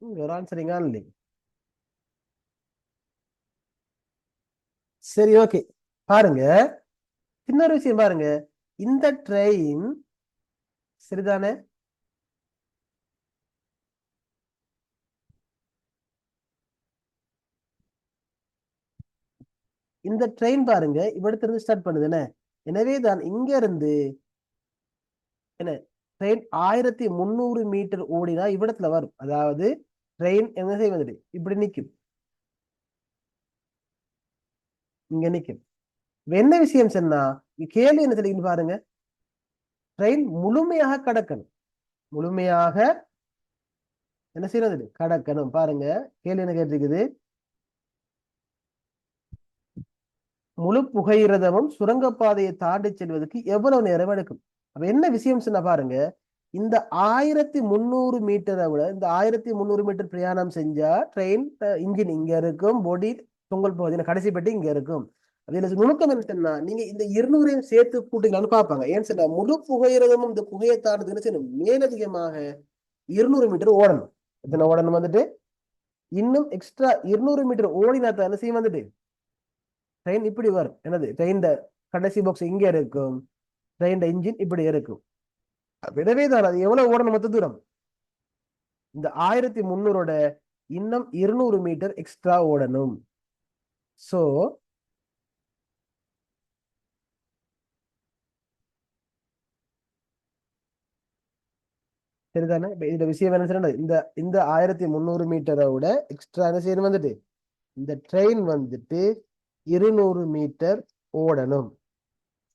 ஒரு ஆன்சரிங்க இல்லை. சரி, ஓகே. பாருங்க, இன்னொரு விஷயம் பாருங்க. இந்த ட்ரெயின் சரிதானே? இந்த ட்ரெயின் பாருங்க இவ்விடத்துல இருந்து ஸ்டார்ட் பண்ணுதுன்னு. எனவே தான் இங்க இருந்து என்ன ட்ரெயின் 1300 மீட்டர் ஓடினா இவ்விடத்துல வரும். அதாவது ட்ரெயின் என்ன செய்வது இப்படி நிக்கும், இங்க நிக்கும். இப்ப என்ன விஷயம் சொன்னா, கேள்வி என்ன தெரியுது பாருங்க. ட்ரெயின் முழுமையாக கடக்கணும், முழுமையாக என்ன செய்யறது கடக்கணும். பாருங்க, கேள்வி என்ன கேட்டிருக்குது. முழு புகையிரதமும் சுரங்கப்பாதையை தாண்டி செல்வதற்கு எவ்வளவு நேரம் எடுக்கும்? அப்ப என்ன விஷயம் சொன்னா பாருங்க, இந்த 1300 மீட்டரை விட இந்த 1300 மீட்டர் பிரயாணம் செஞ்சா ட்ரெயின் இன்ஜின் இங்க இருக்கும், பொடி தொங்கல் பகுதியில் கடைசி பெட்டி இங்க இருக்கும். அதுல நுணுக்கம் என்ன சொன்னா, நீங்க இந்த 200ஐயும் சேர்த்து கூட்டிங்களான்னு பார்ப்பாங்க. ஏன்னு சொன்னா முழு புகையிரதமும் இந்த புகையை தாண்டதுக்கு என்ன செய்யணும், மேலதிகமாக 200 மீட்டர் ஓடணும். எத்தனை ஓடணும் வந்துட்டு, இன்னும் எக்ஸ்ட்ரா 200 மீட்டர் ஓடினா தான் என்ன செய்யும் வந்துட்டு ட்ரெயின் இப்படி வரும். என்னது ட்ரெயின் கடைசி பாக்ஸ் இங்க இருக்கும், ட்ரெயின் இன்ஜின் இப்படி இருக்கும். விடவே தான் அது எவ்வளவு ஓடணும் மொத்த தூரம், இந்த 1300ஓட இன்னும் 200 மீட்டர் எக்ஸ்ட்ரா ஓடணும். சோ சரிதானே? இப்ப இந்த விஷயம் என்ன சொன்னா, இந்த இந்த 1300 மீட்டரை விட எக்ஸ்ட்ரா என்ன செய்யணும் வந்துட்டு, இந்த ட்ரெயின் வந்துட்டு 200 மீட்டர் ஓடணும்.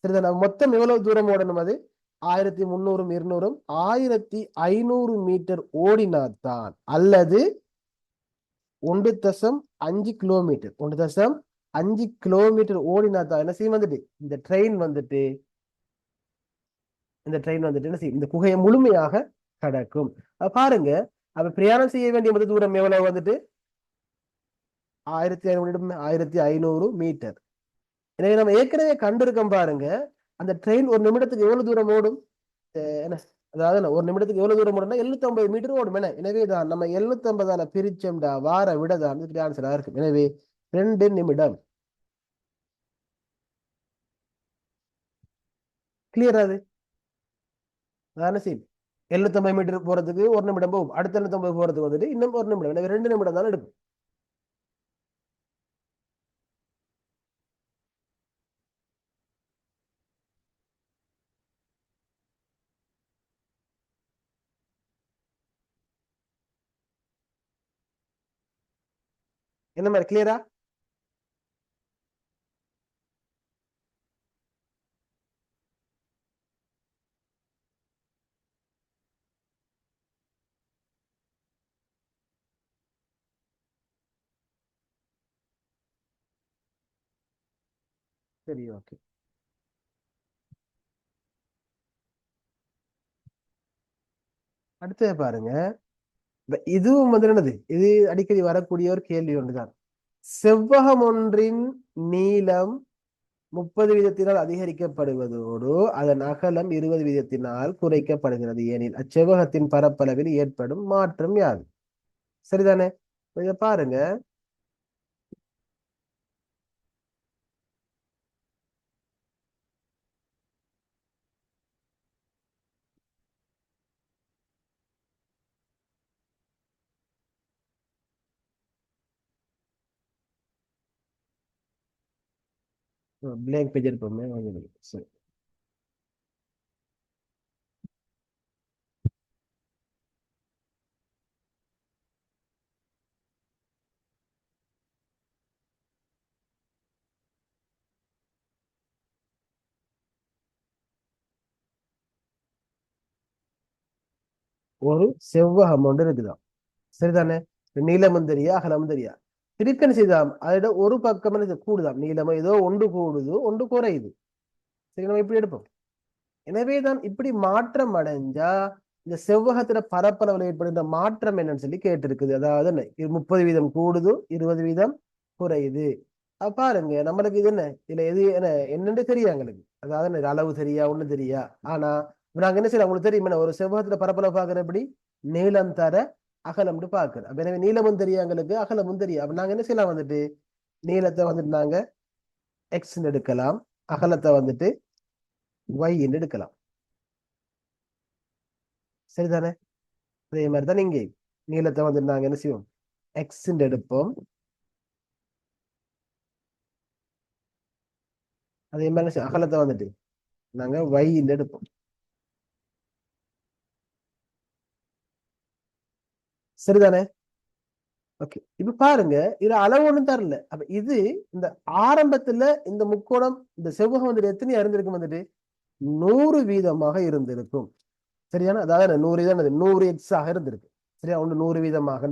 சரிதானே? மொத்தம் எவ்வளவு தூரம் ஓடணும் அது, 1300ம் 200ம் 1500 மீட்டர் ஓடினாத்தான், அல்லது 1.5 கிலோமீட்டர் 1.5 கிலோமீட்டர் ஓடினாத்தான் என்ன செய்யும் வந்துட்டு இந்த ட்ரெயின் வந்துட்டு என்ன செய்யும், இந்த குகையை முழுமையாக கடக்கும். பாருங்க, அப்ப பிரயாணம் செய்ய வேண்டிய மொத்த தூரம் எவ்வளவு வந்துட்டு 1500 மீட்டர். எனவே நம்ம ஏற்கனவே கண்டிருக்கோம் பாருங்க, அந்த ட்ரெயின் ஒரு நிமிடத்துக்கு எவ்வளவு தூரம் ஓடும், என்ன அதாவது ஒரு நிமிடத்துக்கு எவ்வளவு தூரம் ஓடும்னா 750 மீட்டர் ஓடும். எனவே தான் நம்ம 750ஆல பிரிச்சோம்டா வார விட தான் ஆன்சரா இருக்கும். எனவே 2 நிமிடம். கிளியர் அது? அதான சரி. 750 மீட்டர் போறதுக்கு 1 நிமிடம் போகும், அடுத்த 750 போறதுக்கு வந்துட்டு இன்னும் 1 நிமிடம். எனவே 2 நிமிடம் தான் எடுக்கும். என்ன மாதிரி கிளியரா? சரி, ஓகே. அடுத்தது பாருங்க, இதுவும் வந்து என்னது, இது அடிக்கடி வரக்கூடிய ஒரு கேள்வி ஒன்றுதான். செவ்வகம் ஒன்றின் நீளம் 30 வீதத்தினால் அதிகரிக்கப்படுவதோடு அதன் அகலம் 20 வீதத்தினால் குறைக்கப்படுகிறது எனில் அச்செவ்வகத்தின் பரப்பளவில் ஏற்படும் மாற்றம் யாது? சரிதானே? இத பாருங்க, பிளாங்க் பேஜ் இருப்போமே. சரி. ஒரு செவ்வகம் ஒன்று இருக்குதாம். சரிதானே? நீளமும் தெரியா அகலமும் தெரியா. திருக்கன் செய்தாம் அதோட ஒரு பக்கம் கூடுதாம், நீளமோ ஏதோ ஒன்று கூடுது ஒன்று குறையுது. சரி, நம்ம இப்படி எடுப்போம். எனவேதான் இப்படி மாற்றம் அடைஞ்சா இந்த செவ்வகத்துல பரப்பளவில் ஏற்படுகின்ற மாற்றம் என்னன்னு சொல்லி கேட்டிருக்குது. அதாவது என்ன, 30 வீதம் கூடுது 20 வீதம் குறையுது. பாருங்க, நம்மளுக்கு இது என்ன, இதுல எது என்ன என்னன்னு தெரியும் எங்களுக்கு. அதாவது என்ன, இது அளவு தெரியா ஒண்ணு தெரியா. ஆனா இப்ப நாங்க என்ன செய்யலாம் உங்களுக்கு தெரியும், ஒரு செவ்வகத்துல பரப்பளவு பாக்குற எப்படி, நீளம் தர அகலம்னு பார்க்கிறோம். அப்ப எனவே நீளமும் தெரியும் எங்களுக்கு, அகலமும் தெரியும். அப்ப நாங்க என்ன செய்யலாம் வந்துட்டு நீளத்தை வந்துட்டு நாங்க எக்ஸ் எடுக்கலாம், அகலத்தை வந்துட்டு ஒய் எடுக்கலாம். சரிதானே? அதே மாதிரி தான் இங்கே நீளத்தை வந்துட்டு நாங்க என்ன செய்வோம், எக்ஸ் எடுப்போம். அதே மாதிரி அகலத்தை வந்துட்டு நாங்க ஒய் எடுப்போம். சரிதானே? ஓகே, இப்ப பாருங்க, இது அளவு ஒண்ணும் தரல. அப்ப இது இந்த ஆரம்பத்துல இந்த முக்கோணம் இந்த செவ்வகம் வந்துட்டு எத்தனை இருந்திருக்கும் வந்துட்டு 100 வீதமாக இருந்திருக்கும். சரியான, அதாவது 100 தான் 100 எக்ஸ் ஆக இருந்திருக்கு. சரியா, ஒன்று 100 வீதமாக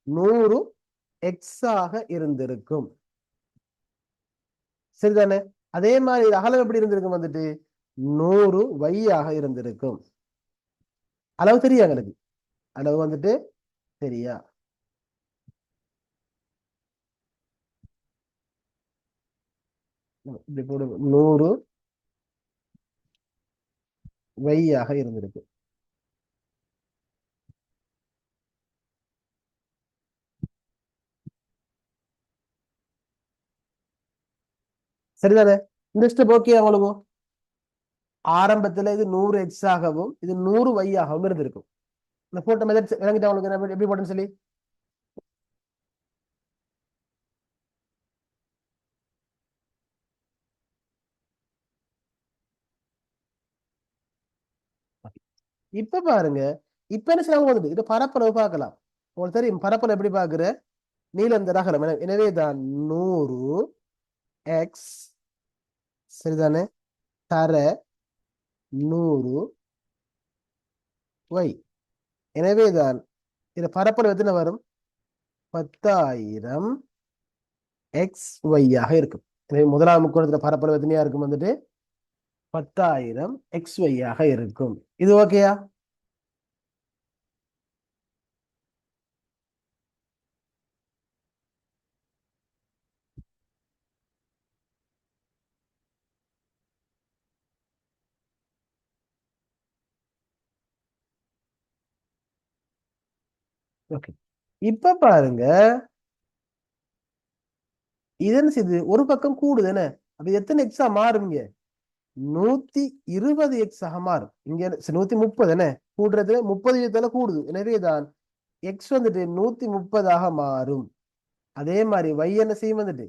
100 எக்ஸ் ஆக இருந்திருக்கும். சரிதானே? அதே மாதிரி அகலம் எப்படி இருந்திருக்கும் வந்துட்டு 100 ஆக இருந்திருக்கும். அளவு தெரியா எனக்கு, அளவு வந்துட்டு சரியா. இப்படி போடு, 100 ஆக இருந்திருக்கு. சரிதானே? இந்த ஸ்டெப் ஓகே அவங்களுக்கு. ஆரம்பத்துல இது 100 எக்ஸ் ஆகவும் இது 100 ஆகவும் இருந்திருக்கும். இந்த போட்ட மெத்தட் விளங்கிட்டு அவங்களுக்கு எப்படி போட்டுன்னு சொல்லி. இப்ப பாருங்க, இப்ப என்ன செய்யலாம் வந்துட்டு இது பரப்பளவு பார்க்கலாம். உங்களுக்கு தெரியும் பரப்பளவு எப்படி பாக்குற, நீளம் தர அகலம். எனவே தான் 100 எக்ஸ் சரிதானே தர 100 ஒய். எனவே தான் இது பரப்பளவு எத்தனை வரும், 10,000 எக்ஸ் ஒய்யாக இருக்கும். எனவே முதலாம் முக்கோணத்துல பரப்பளவு எத்தனையா இருக்கும் வந்துட்டு 10,000 எக்ஸ் ஒய்யாக இருக்கும். இது ஓகேயா? ஓகே, இப்ப பாருங்க, இதன் செய்து ஒரு பக்கம் கூடுதுன்னு, அப்ப எத்தனை எக்ஸா மாறுங்க, 120 எக்ஸாக மாறும். இங்க 130 என்ன கூடுறது, 30 வீதத்துல கூடுது. எனவேதான் எக்ஸ் வந்துட்டு 130ஆக மாறும். அதே மாதிரி y என்ன செய்யும் வந்துட்டு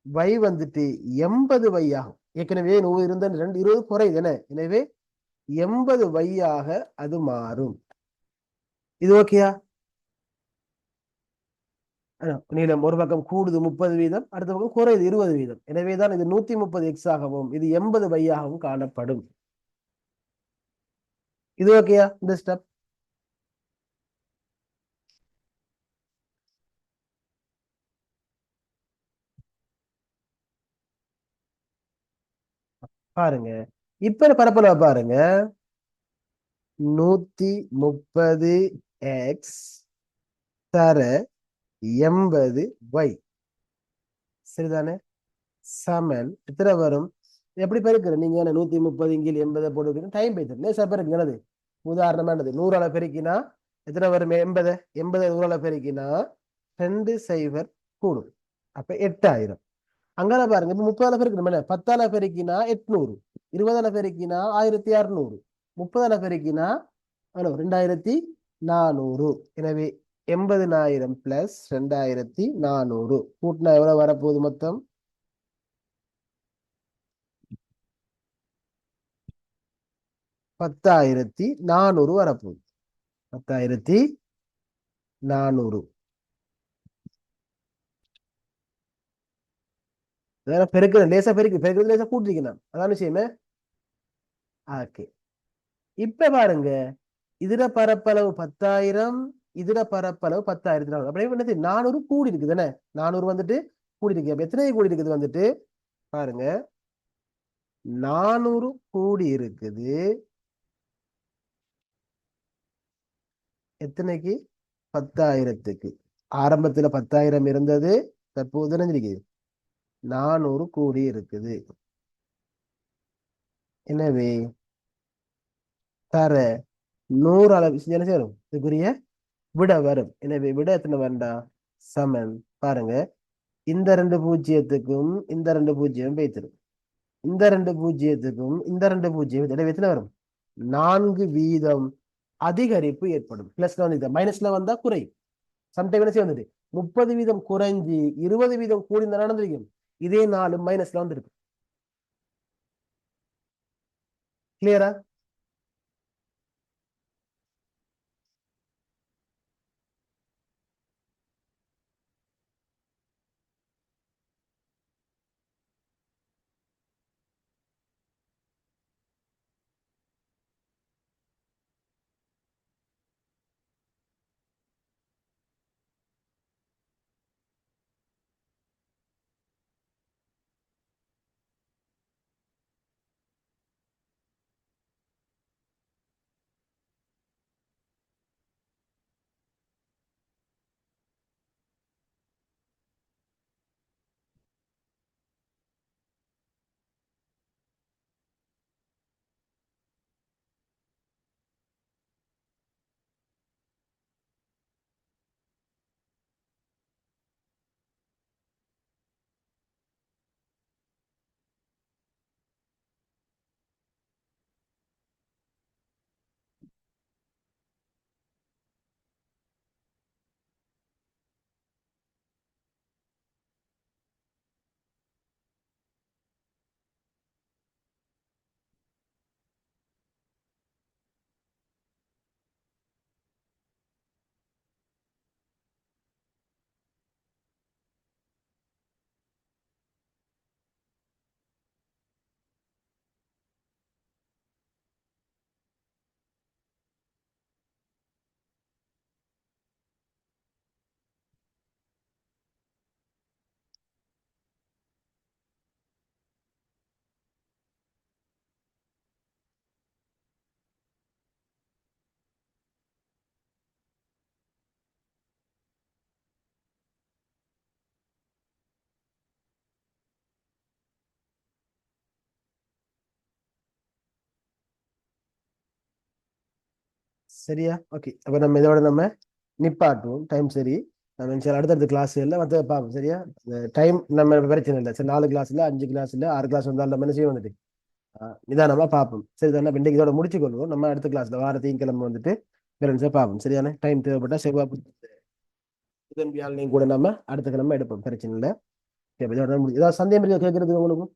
y வந்துட்டு 80 ஆகும். ஏற்கனவே 100 இருந்த 20 குறையுது என்ன, எனவே 80 ஆக அது மாறும். இது ஓகேயா? நீளம் ஒரு பக்கம் கூடுது 30 வீதம், அடுத்த பக்கம் குறையுது 20 வீதம். எனவேதான் இது 130 எக்ஸ் ஆகவும் இது 80 ஆகவும் காணப்படும். இது ஓகேயா இந்த ஸ்டெப்? பாருங்க, இப்ப பரப்பளவு பாருங்க, 130 எக்ஸ் தர 80 ஒய் சரிதானே சமன் எத்தனை வரும், எப்படி பெருக்குற நீங்க 130 இங்கே 80 போட்டு டைம் போயிட்டு லேசா பெருக்குறது. உதாரணமானது 100 பெருக்கினா எத்தனை வரும், 80 100 பெருக்கினா 2 சைபர் கூடும், அப்ப 8,000. அங்கால பாருங்க, இப்ப 30 பெருக்கணும், 10 பெருக்கினா 800, 20 பெருக்கினா 1600, 30 பெருக்கினா 2400. எனவே 80,000 பிளஸ் 2400 கூட்டினா எவ்வளவு வரப்போகுது மொத்தம், 10,400 வரப்போகுது. 10,400 பெருக்கிற லேசா பெருக்கிறது லேசா கூட்டிருக்கணும், அதான் விஷயமே. ஓகே, இப்ப பாருங்க, இதுல பரப்பளவு 10,000, இதுல பரப்பளவு 10,400. அப்படியே என்னது 400 கூடி இருக்குது என்ன, 400 வந்துட்டு கூடி இருக்கு. அப்ப எத்தனை கூடி இருக்குது வந்துட்டு பாருங்க, 400 கூடி இருக்குது எத்தனைக்கு, 10,000க்கு. ஆரம்பத்துல 10,000 இருந்தது, தற்போது நினைஞ்சிருக்கு 400 கூடி இருக்குது. எனவே தர 100 அளவு என்ன செய்யணும் இதுக்குரிய விட வரும். எனவே விட எத்தனை வேண்டாம் சமன் பாருங்க. இந்த ரெண்டு பூஜ்ஜியத்துக்கும் இந்த ரெண்டு பூஜ்ஜியம் வைத்திரும். இந்த ரெண்டு பூஜ்ஜியத்துக்கும் இந்த ரெண்டு பூஜ்ஜியம் எத்தனை வரும் 4 வீதம் அதிகரிப்பு ஏற்படும். பிளஸ்ல வந்து மைனஸ்ல வந்தா குறையும். சம்டைம் என்ன செய்ய வந்துட்டு 30 வீதம் குறைஞ்சி 20 வீதம் கூடி நடந்திருக்கும். இதே 4 மைனஸ்ல வந்துருக்கு. கிளியரா? சரியா? ஓகே. அப்ப நம்ம இதோட நம்ம நிப்பாட்டுவோம். டைம் சரி. நம்ம சரி அடுத்தடுத்த கிளாஸ் எல்லாம் வந்து பார்ப்போம். சரியா? டைம் நம்ம பிரச்சனை இல்லை. சரி 4 கிளாஸ்ல 5 கிளாஸ்ல 6 கிளாஸ் வந்தாலும் நம்ம என்ன செய்ய வந்துட்டு நிதானமா பார்ப்போம். சரி தானே? இன்றைக்கு இதோட முடிச்சுக்கொள்வோம். நம்ம அடுத்த கிளாஸ்ல வார திங்கக்கிழமை வந்துட்டு பேரண்ட்ஸை பார்ப்போம். சரியான டைம் தேவைப்பட்டா செவ்வாய் புதன் வியாழனையும் கூட நம்ம அடுத்த கிழமை எடுப்போம். பிரச்சனை இல்லை. சரி, இதோட ஏதாவது சந்தேகம் இருக்கா கேட்கறதுக்கு உங்களுக்கு?